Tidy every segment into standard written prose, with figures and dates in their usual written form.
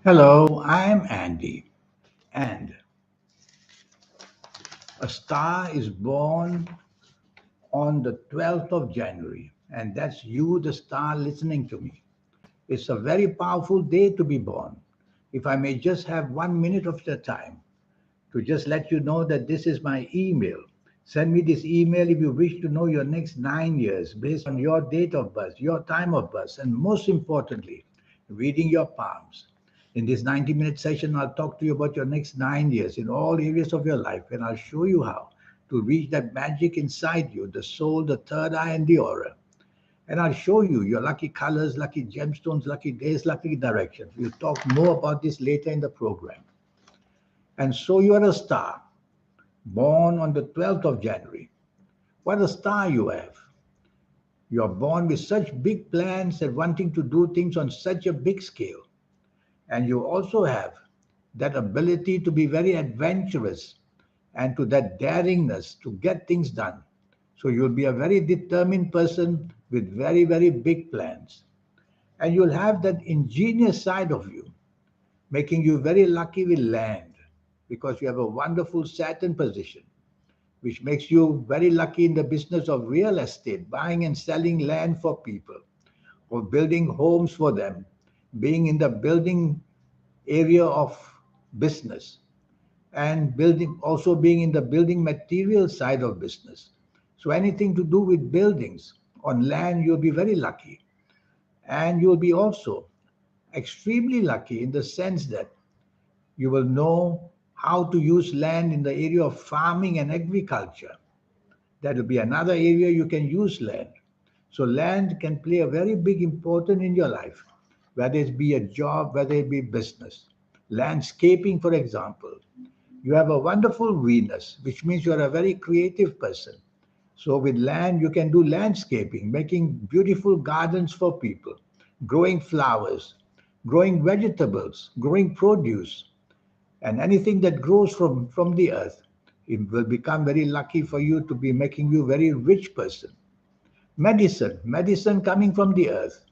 Hello, I'm Andy, and a star is born on the 12th of January, and that's you, the star, listening to me. It's a very powerful day to be born. If I may just have 1 minute of your time to just let you know that this is my email. Send me this email if you wish to know your next 9 years based on your date of birth, your time of birth, and most importantly, reading your palms. In this 90-minute session, I'll talk to you about your next 9 years in all areas of your life, and I'll show you how to reach that magic inside you, the soul, the third eye, and the aura. And I'll show you your lucky colors, lucky gemstones, lucky days, lucky directions. We'll talk more about this later in the program. And so you are a star, born on the 12th of January. What a star you have. You are born with such big plans and wanting to do things on such a big scale. And you also have that ability to be very adventurous and to that daringness to get things done. So you'll be a very determined person with very, very big plans. And you'll have that ingenious side of you, making you very lucky with land because you have a wonderful Saturn position, which makes you very lucky in the business of real estate, buying and selling land for people or building homes for them, being in the building area of business and building also being in the building material side of business. So anything to do with buildings on land, you'll be very lucky. And you'll be also extremely lucky in the sense that you will know how to use land in the area of farming and agriculture. That will be another area you can use land. So land can play a very big important in your life, whether it be a job, whether it be business. Landscaping, for example. You have a wonderful Venus, which means you are a very creative person. So with land, you can do landscaping, making beautiful gardens for people, growing flowers, growing vegetables, growing produce, and anything that grows from the earth. It will become very lucky for you to be making you a very rich person. Medicine coming from the earth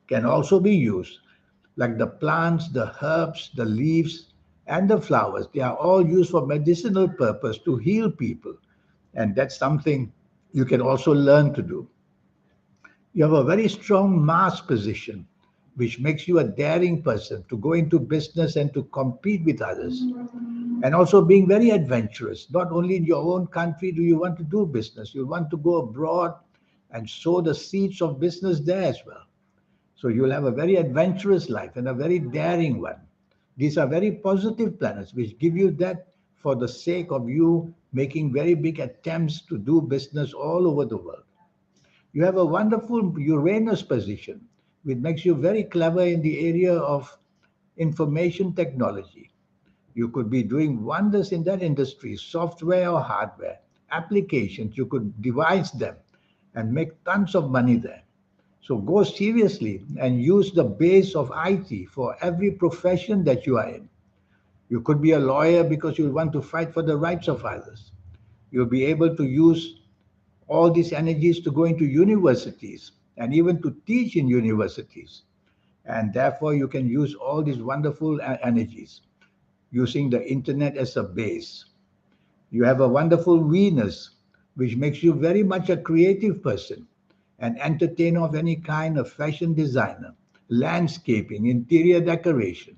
can also be used, like the plants, the herbs, the leaves, and the flowers. They are all used for medicinal purpose to heal people. And that's something you can also learn to do. You have a very strong mass position, which makes you a daring person to go into business and to compete with others. And also being very adventurous. Not only in your own country do you want to do business, you want to go abroad and sow the seeds of business there as well. So you'll have a very adventurous life and a very daring one. These are very positive planets which give you that for the sake of you making very big attempts to do business all over the world. You have a wonderful Uranus position, which makes you very clever in the area of information technology. You could be doing wonders in that industry, software or hardware, applications. You could devise them and make tons of money there. So go seriously and use the base of IT for every profession that you are in. You could be a lawyer because you want to fight for the rights of others. You'll be able to use all these energies to go into universities and even to teach in universities. And therefore, you can use all these wonderful energies using the internet as a base. You have a wonderful Venus, which makes you very much a creative person, an entertainer of any kind, a fashion designer, landscaping, interior decoration.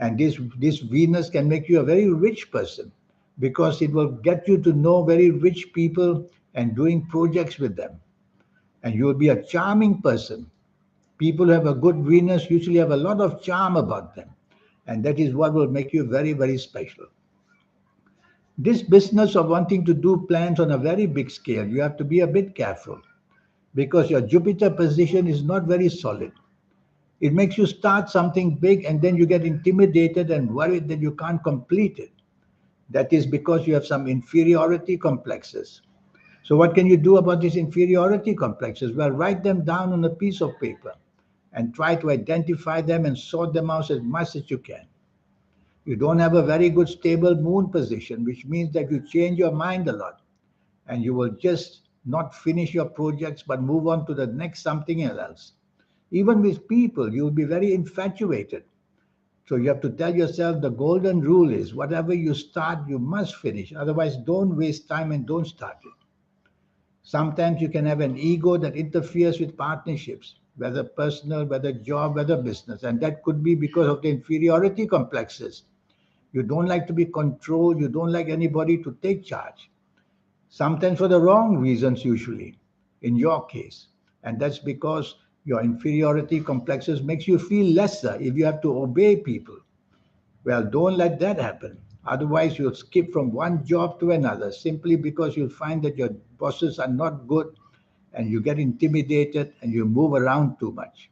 And this Venus can make you a very rich person because it will get you to know very rich people and doing projects with them. And you will be a charming person. People who have a good Venus usually have a lot of charm about them. And that is what will make you very, very special. This business of wanting to do plans on a very big scale, you have to be a bit careful because your Jupiter position is not very solid. It makes you start something big and then you get intimidated and worried that you can't complete it. That is because you have some inferiority complexes. So, what can you do about these inferiority complexes? Well, write them down on a piece of paper and try to identify them and sort them out as much as you can. You don't have a very good stable moon position, which means that you change your mind a lot and you will just not finish your projects but move on to the next something else. Even with people, you will be very infatuated So you have to tell yourself the golden rule is whatever you start, you must finish. Otherwise, don't waste time and don't start it. Sometimes you can have an ego that interferes with partnerships, whether personal, whether job, whether business. And that could be because of the inferiority complexes. You don't like to be controlled, you don't like anybody to take charge. Sometimes for the wrong reasons, usually, in your case. And that's because your inferiority complexes makes you feel lesser if you have to obey people. Well, don't let that happen. Otherwise, you'll skip from one job to another simply because you'll find that your bosses are not good and you get intimidated and you move around too much.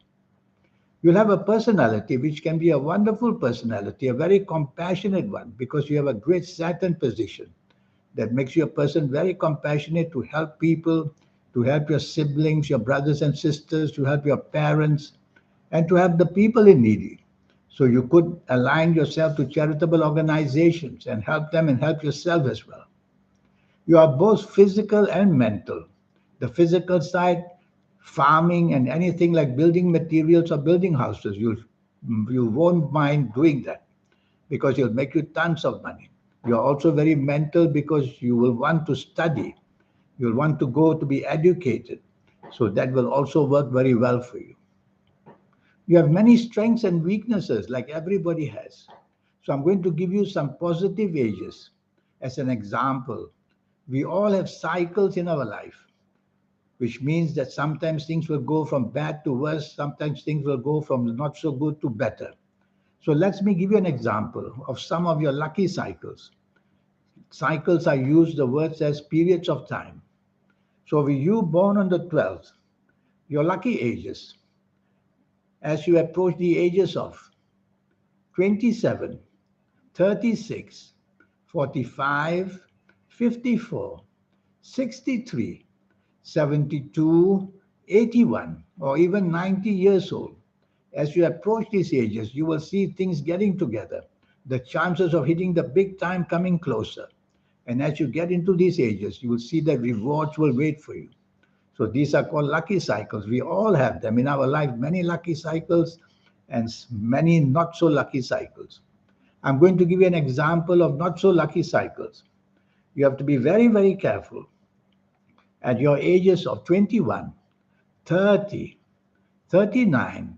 You'll have a personality which can be a wonderful personality, a very compassionate one, because you have a great Saturn position that makes you a person very compassionate to help people, to help your siblings, your brothers and sisters, to help your parents, and to help the people in need. So you could align yourself to charitable organizations and help them and help yourself as well. You are both physical and mental. The physical side, farming and anything like building materials or building houses, you won't mind doing that because it'll make you tons of money. You're also very mental because you will want to study. You'll want to go to be educated. So that will also work very well for you. You have many strengths and weaknesses like everybody has. So I'm going to give you some positive ages as an example. We all have cycles in our life, which means that sometimes things will go from bad to worse, sometimes things will go from not so good to better. So let me give you an example of some of your lucky cycles. Cycles are used, the word says periods of time. So with you born on the 12th, your lucky ages, as you approach the ages of 27, 36, 45, 54, 63, 72, 81, or even 90 years old. As you approach these ages, you will see things getting together, the chances of hitting the big time coming closer. And as you get into these ages, you will see that rewards will wait for you. So these are called lucky cycles. We all have them in our life, many lucky cycles and many not so lucky cycles. I'm going to give you an example of not so lucky cycles. You have to be very, very careful. At your ages of 21, 30, 39,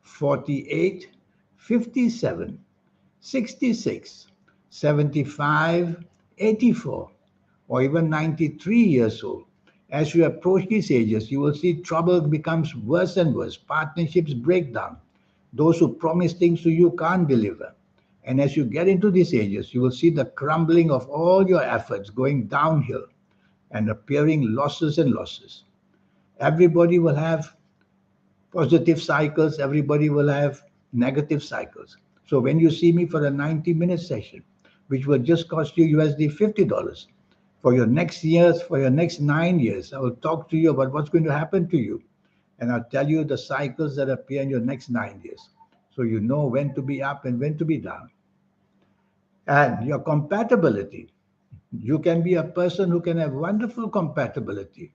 48, 57, 66, 75, 84, or even 93 years old. As you approach these ages, you will see trouble becomes worse and worse. Partnerships break down. Those who promise things to you can't deliver. And as you get into these ages, you will see the crumbling of all your efforts going downhill and appearing losses and losses. Everybody will have positive cycles, everybody will have negative cycles. So when you see me for a 90-minute session, which will just cost you USD $50, for your next years, for your next 9 years, I will talk to you about what's going to happen to you. And I'll tell you the cycles that appear in your next 9 years. So you know when to be up and when to be down. And your compatibility. You can be a person who can have wonderful compatibility.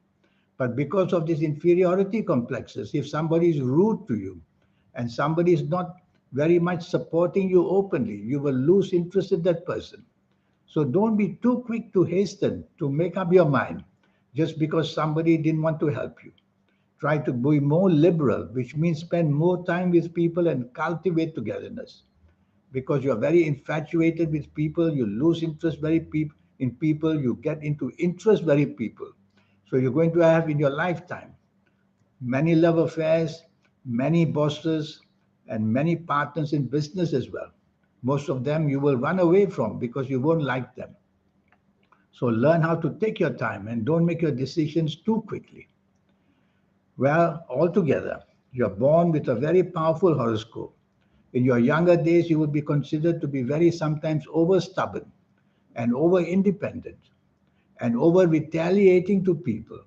But because of these inferiority complexes, if somebody is rude to you and somebody is not very much supporting you openly, you will lose interest in that person. So don't be too quick to hasten to make up your mind just because somebody didn't want to help you. Try to be more liberal, which means spend more time with people and cultivate togetherness. Because you're very infatuated with people, you lose interest in people, you get into interest very people. So you're going to have in your lifetime many love affairs, many bosses, and many partners in business as well. Most of them you will run away from because you won't like them. So learn how to take your time and don't make your decisions too quickly. Well, altogether, you're born with a very powerful horoscope. In your younger days, you would be considered to be very sometimes over stubborn and over independent and over retaliating to people.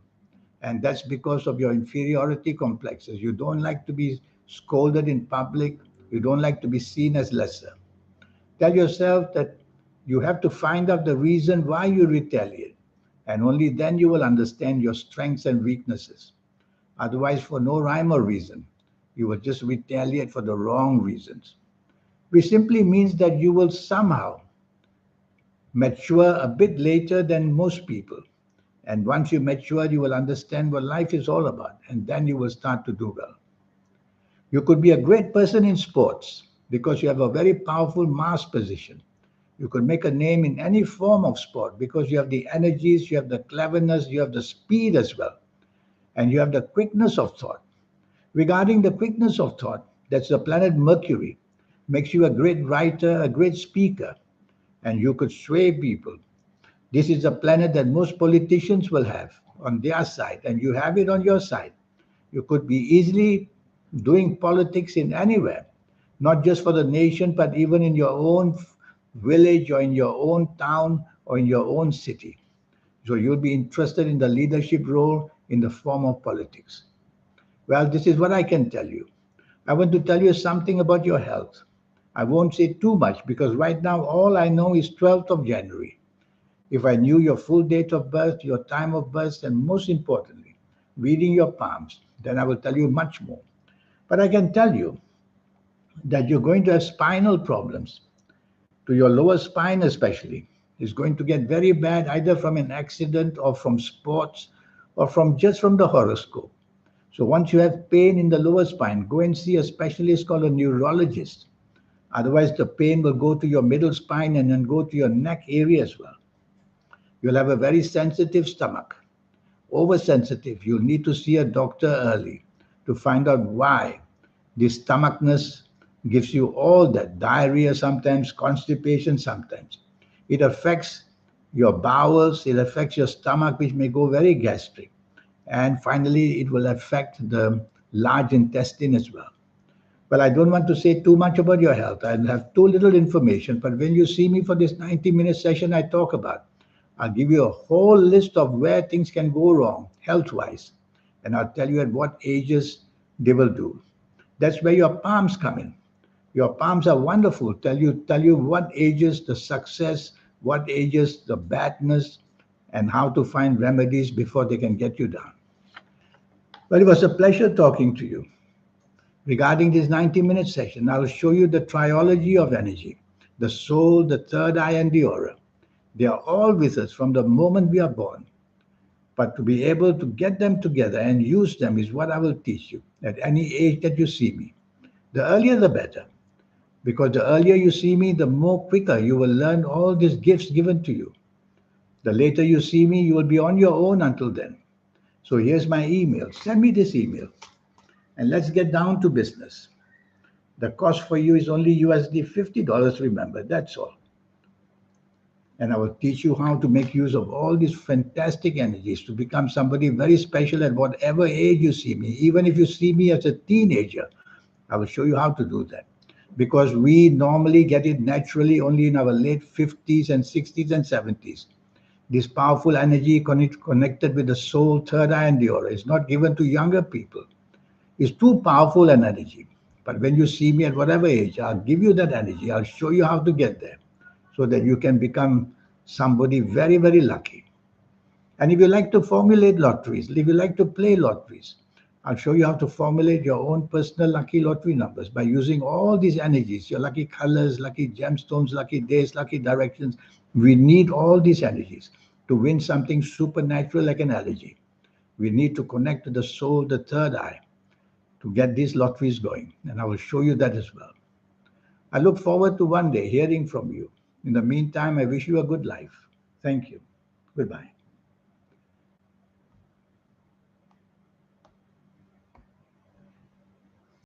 And that's because of your inferiority complexes. You don't like to be scolded in public, you don't like to be seen as lesser. Tell yourself that you have to find out the reason why you retaliate, and only then you will understand your strengths and weaknesses. Otherwise, for no rhyme or reason, you will just retaliate for the wrong reasons. which simply means that you will somehow mature a bit later than most people. And once you mature, you will understand what life is all about, and then you will start to do well. You could be a great person in sports because you have a very powerful mass position. You could make a name in any form of sport because you have the energies, you have the cleverness, you have the speed as well, and you have the quickness of thought. Regarding the quickness of thought, that's the planet Mercury, makes you a great writer, a great speaker, and you could sway people. This is a planet that most politicians will have on their side, and you have it on your side. You could be easily doing politics in anywhere, not just for the nation, but even in your own village or in your own town or in your own city. So you'll be interested in the leadership role in the form of politics. Well, this is what I can tell you. I want to tell you something about your health. I won't say too much because right now all I know is 12th of January. If I knew your full date of birth, your time of birth, and most importantly, reading your palms, then I will tell you much more. But I can tell you that you're going to have spinal problems, to your lower spine especially. Is going to get very bad either from an accident or from sports or from just from the horoscope. So once you have pain in the lower spine, go and see a specialist called a neurologist. Otherwise, the pain will go to your middle spine and then go to your neck area as well. You'll have a very sensitive stomach, oversensitive. You'll need to see a doctor early to find out why this stomachness gives you all that diarrhea sometimes, constipation sometimes. It affects your bowels, it affects your stomach, which may go very gastric. And finally, it will affect the large intestine as well. Well, I don't want to say too much about your health. I have too little information. But when you see me for this 90-minute session I talk about, I'll give you a whole list of where things can go wrong health wise. And I'll tell you at what ages they will do. That's where your palms come in. Your palms are wonderful. Tell you what ages the success, what ages the badness, and how to find remedies before they can get you down. Well, it was a pleasure talking to you. Regarding this 90-minute session, I will show you the triology of energy, the soul, the third eye, and the aura. They are all with us from the moment we are born. But to be able to get them together and use them is what I will teach you at any age that you see me. The earlier, the better. Because the earlier you see me, the more quicker you will learn all these gifts given to you. The later you see me, you will be on your own until then. So here's my email. Send me this email and let's get down to business. The cost for you is only USD $50, remember, that's all. And I will teach you how to make use of all these fantastic energies to become somebody very special at whatever age you see me. Even if you see me as a teenager, I will show you how to do that. Because we normally get it naturally only in our late 50s and 60s and 70s. This powerful energy connected with the soul, third eye, and the aura is not given to younger people. It's too powerful an energy. But when you see me at whatever age, I'll give you that energy. I'll show you how to get there so that you can become somebody very, very lucky. And if you like to formulate lotteries, if you like to play lotteries, I'll show you how to formulate your own personal lucky lottery numbers by using all these energies, your lucky colors, lucky gemstones, lucky days, lucky directions. We need all these energies to win something supernatural like an allergy. We need to connect to the soul, the third eye, to get these lotteries going. And I will show you that as well. I look forward to one day hearing from you. In the meantime, I wish you a good life. Thank you. Goodbye.